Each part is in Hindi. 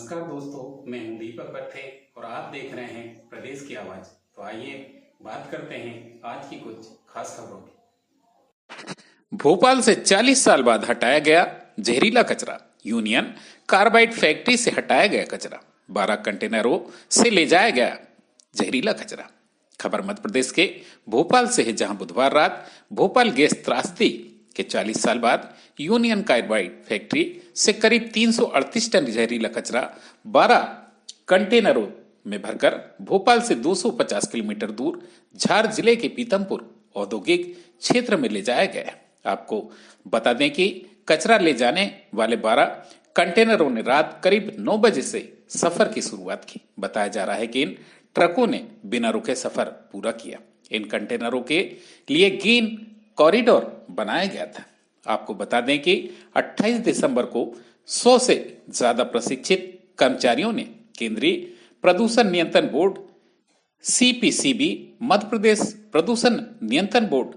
नमस्कार दोस्तों, मैं हूं दीपक पत्थे और आप देख रहे हैं प्रदेश की आवाज। तो आइए बात करते हैं आज की कुछ खास खबरों की। भोपाल से 40 साल बाद हटाया गया जहरीला कचरा। यूनियन कार्बाइड फैक्ट्री से हटाया गया कचरा। 12 कंटेनरों से ले जाया गया जहरीला कचरा। खबर मध्य प्रदेश के भोपाल से है, जहां बुधवार रात भोपाल गैस त्रासदी के 40 साल बाद यूनियन कार्बाइड फैक्ट्री से करीब 338 टन जहरीला कचरा 12 कंटेनरों में भरकर भोपाल से 250 किलोमीटर दूर झार जिले के पीतमपुर औद्योगिक क्षेत्र में ले जाया गया। आपको बता दें कि कचरा ले जाने वाले 12 कंटेनरों ने रात करीब 9 बजे से सफर की शुरुआत की। बताया जा रहा है कि इन ट्रकों ने बिना रुके सफर पूरा किया। इन कंटेनरों के लिए ग्रीन कॉरिडोर बनाया गया था। आपको बता दें कि 28 दिसंबर को 100 से ज्यादा प्रशिक्षित कर्मचारियों ने केंद्रीय प्रदूषण नियंत्रण बोर्ड सीपीसीबी, मध्य प्रदेश प्रदूषण नियंत्रण बोर्ड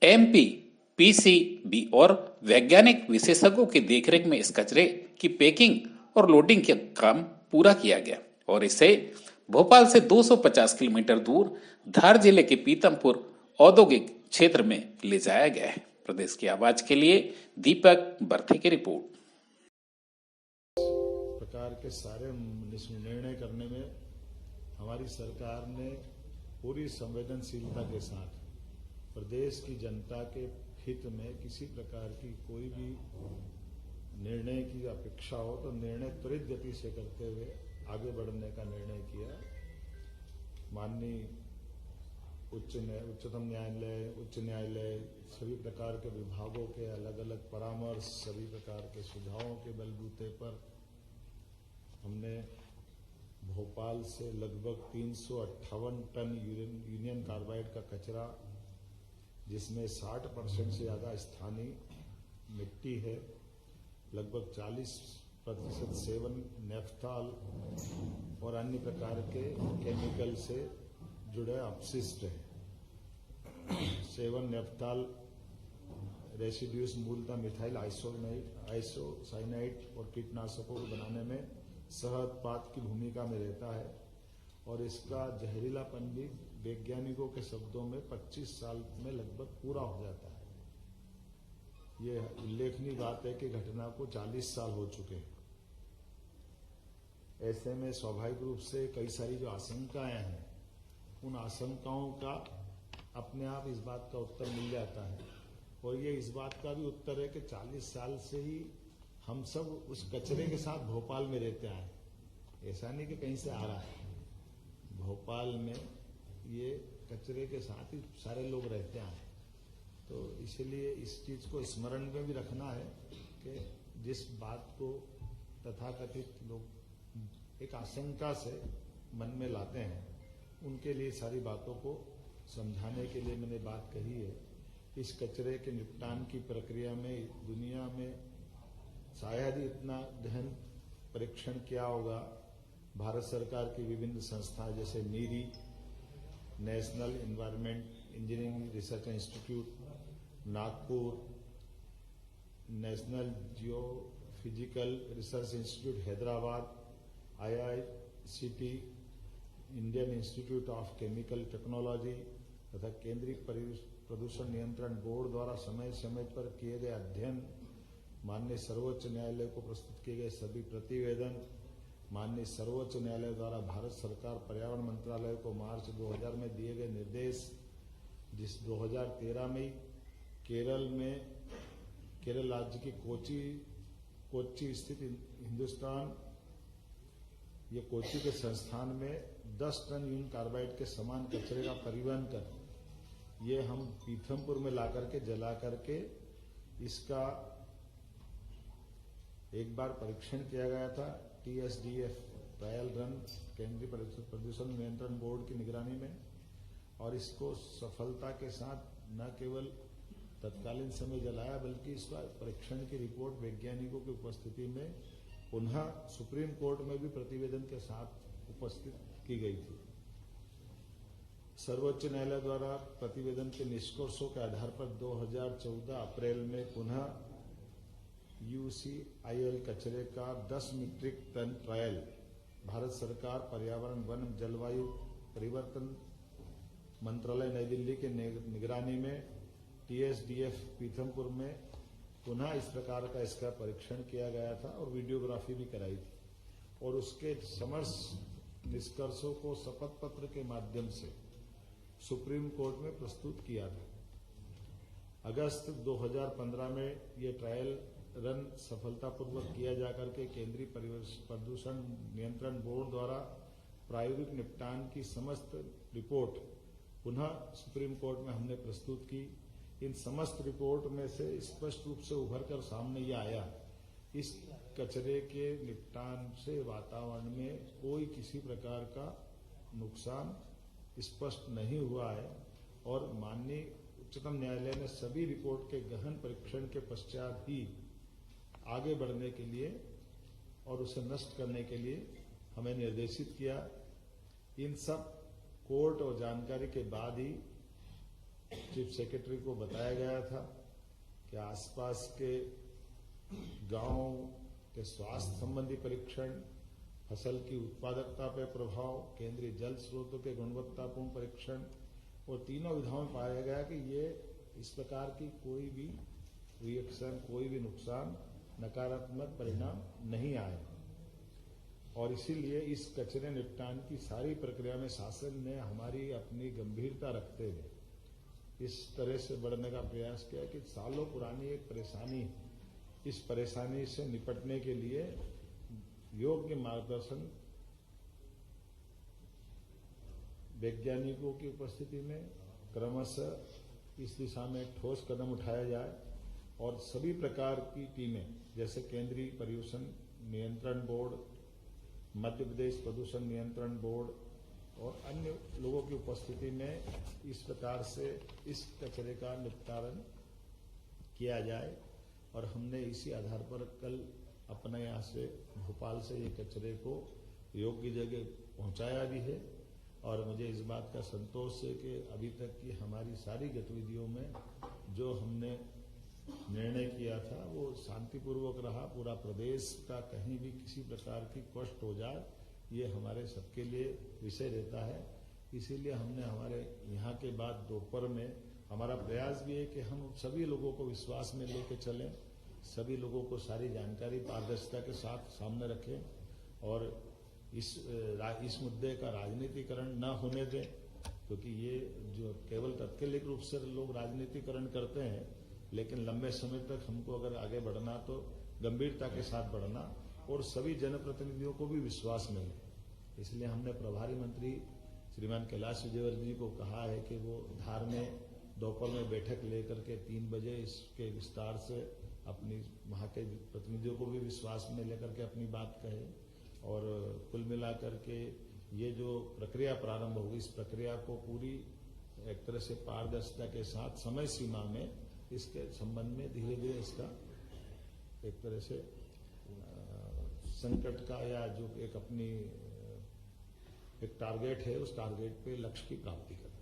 एमपीपीसीबी और वैज्ञानिक विशेषज्ञों की देखरेख में इस कचरे की पैकिंग और लोडिंग का काम पूरा किया गया और इसे भोपाल से 250 किलोमीटर दूर धार जिले के पीतमपुर औद्योगिक क्षेत्र में ले जाया गया है। प्रदेश की आवाज के लिए दीपक बर्थे की रिपोर्ट। प्रकार के सारे निर्णय करने में हमारी सरकार ने पूरी संवेदनशीलता के साथ प्रदेश की जनता के हित में किसी प्रकार की कोई भी निर्णय की अपेक्षा हो तो निर्णय त्वरित गति से करते हुए आगे बढ़ने का निर्णय किया। माननीय उच्चतम न्यायालय, उच्च न्यायालय, सभी प्रकार के विभागों के अलग अलग परामर्श, सभी प्रकार के सुझावों के बलबूते पर हमने भोपाल से लगभग 358 टन यूनियन कार्बाइड का कचरा, जिसमें 60% से ज़्यादा स्थानीय मिट्टी है, लगभग 40% सेवन नेफ्थॉल और अन्य प्रकार के केमिकल से जुड़े अपशिष्ट है। सेवन नेफ्थॉल रेसिड्यूज मूलतः मिथाइल आइसोसाइनाइड और कीटनाशकों को बनाने में सहउत्पाद की भूमिका में रहता है और इसका जहरीलापन भी वैज्ञानिकों के शब्दों में 25 साल में लगभग पूरा हो जाता है। ये उल्लेखनीय बात है कि घटना को 40 साल हो चुके हैं। ऐसे में स्वाभाविक रूप से कई सारी जो आशंकाएं हैं, उन आशंकाओं का अपने आप इस बात का उत्तर मिल जाता है और ये इस बात का भी उत्तर है कि 40 साल से ही हम सब उस कचरे के साथ भोपाल में रहते आए। ऐसा नहीं कि कहीं से आ रहा है, भोपाल में ये कचरे के साथ ही सारे लोग रहते आए। तो इसलिए इस चीज को स्मरण में भी रखना है कि जिस बात को तथाकथित लोग एक आशंका से मन में लाते हैं, उनके लिए सारी बातों को समझाने के लिए मैंने बात कही है। इस कचरे के निपटान की प्रक्रिया में दुनिया में शायद ही इतना गहन परीक्षण किया होगा। भारत सरकार की विभिन्न संस्थाएं जैसे NEERI, National Environment Engineering Research Institute Nagpur, National Geophysical Research Institute Hyderabad, IICT, Indian Institute of Chemical Technology तथा केंद्रीय प्रदूषण नियंत्रण बोर्ड द्वारा समय समय पर किए गए अध्ययन, माननीय सर्वोच्च न्यायालय को प्रस्तुत किए गए सभी प्रतिवेदन, माननीय सर्वोच्च न्यायालय द्वारा भारत सरकार पर्यावरण मंत्रालय को मार्च 2000 में दिए गए निर्देश, जिस 2013 में केरल राज्य की कोच्चि स्थित हिंदुस्तान, ये कोच्चि के संस्थान में 10 टन यूनियन कार्बाइड के समान कचरे का परिवहन कर ये हम पीथमपुर में ला करके जला करके इसका एक बार परीक्षण किया गया था TSDF ट्रायल रन केंद्रीय प्रदूषण नियंत्रण बोर्ड की निगरानी में, और इसको सफलता के साथ न केवल तत्कालीन समय जलाया बल्कि इसका परीक्षण की रिपोर्ट वैज्ञानिकों की उपस्थिति में पुनः सुप्रीम कोर्ट में भी प्रतिवेदन के साथ उपस्थित की गई थी। सर्वोच्च न्यायालय द्वारा प्रतिवेदन के निष्कर्षों के आधार पर 2014 अप्रैल में पुनः UCIL कचरे का 10 मीट्रिक टन ट्रायल भारत सरकार पर्यावरण वन जलवायु परिवर्तन मंत्रालय नई दिल्ली के निगरानी में TSDF पीथमपुर में पुनः इस प्रकार का इसका परीक्षण किया गया था और वीडियोग्राफी भी कराई थी और उसके समस्त निष्कर्षों को शपथ पत्र के माध्यम से सुप्रीम कोर्ट में प्रस्तुत किया था। अगस्त 2015 में ये ट्रायल रन सफलतापूर्वक किया जाकर के केंद्रीय प्रदूषण नियंत्रण बोर्ड द्वारा प्रायोगिक निपटान की समस्त रिपोर्ट पुनः सुप्रीम कोर्ट में हमने प्रस्तुत की। इन समस्त रिपोर्ट में से स्पष्ट रूप से उभर कर सामने ये आया, इस कचरे के निपटान से वातावरण में कोई किसी प्रकार का नुकसान स्पष्ट नहीं हुआ है और माननीय उच्चतम न्यायालय ने सभी रिपोर्ट के गहन परीक्षण के पश्चात ही आगे बढ़ने के लिए और उसे नष्ट करने के लिए हमें निर्देशित किया। इन सब कोर्ट और जानकारी के बाद ही चीफ सेक्रेटरी को बताया गया था कि आसपास के गांव के स्वास्थ्य संबंधी परीक्षण, फसल की उत्पादकता पर प्रभाव, केंद्रीय जल स्रोतों के गुणवत्तापूर्ण परीक्षण और तीनों विधाओं में पाया गया कि ये इस प्रकार की कोई भी रिएक्शन, कोई भी नुकसान, नकारात्मक परिणाम नहीं आए और इसीलिए इस कचरे निपटान की सारी प्रक्रिया में शासन ने हमारी अपनी गंभीरता रखते हुए इस तरह से बढ़ने का प्रयास किया कि सालों पुरानी एक परेशानी, इस परेशानी से निपटने के लिए योग्य मार्गदर्शन वैज्ञानिकों की उपस्थिति में क्रमशः इस दिशा में ठोस कदम उठाया जाए और सभी प्रकार की टीमें जैसे केंद्रीय प्रदूषण नियंत्रण बोर्ड, मध्य प्रदेश प्रदूषण नियंत्रण बोर्ड और अन्य लोगों की उपस्थिति में इस प्रकार से इस कचरे का निपटान किया जाए और हमने इसी आधार पर कल अपने यहाँ से भोपाल से ये कचरे को योग्य जगह पहुंचाया भी है और मुझे इस बात का संतोष है कि अभी तक की हमारी सारी गतिविधियों में जो हमने निर्णय किया था वो शांतिपूर्वक रहा। पूरा प्रदेश का कहीं भी किसी प्रकार की कष्ट हो जाए ये हमारे सबके लिए विषय रहता है। इसीलिए हमने हमारे यहाँ के बाद दोपहर में हमारा प्रयास भी है कि हम सभी लोगों को विश्वास में लेकर चलें, सभी लोगों को सारी जानकारी पारदर्शिता के साथ सामने रखें और इस मुद्दे का राजनीतिकरण न होने दें, क्योंकि ये जो केवल तात्कालिक रूप से लोग राजनीतिकरण करते हैं, लेकिन लंबे समय तक हमको अगर आगे बढ़ना तो गंभीरता के साथ बढ़ना और सभी जनप्रतिनिधियों को भी विश्वास मिले। इसलिए हमने प्रभारी मंत्री श्रीमान कैलाश विजयवर्गीय जी को कहा है कि वो धार में दोपहर में बैठक लेकर के 3 बजे इसके विस्तार से अपनी वहाँ के प्रतिनिधियों को भी विश्वास में लेकर के अपनी बात कहे और कुल मिलाकर के ये जो प्रक्रिया प्रारंभ होगी इस प्रक्रिया को पूरी एक तरह से पारदर्शिता के साथ समय सीमा में इसके संबंध में धीरे धीरे इसका एक तरह से संकट का या जो एक अपनी एक टारगेट है उस टारगेट पे लक्ष्य की प्राप्ति करना।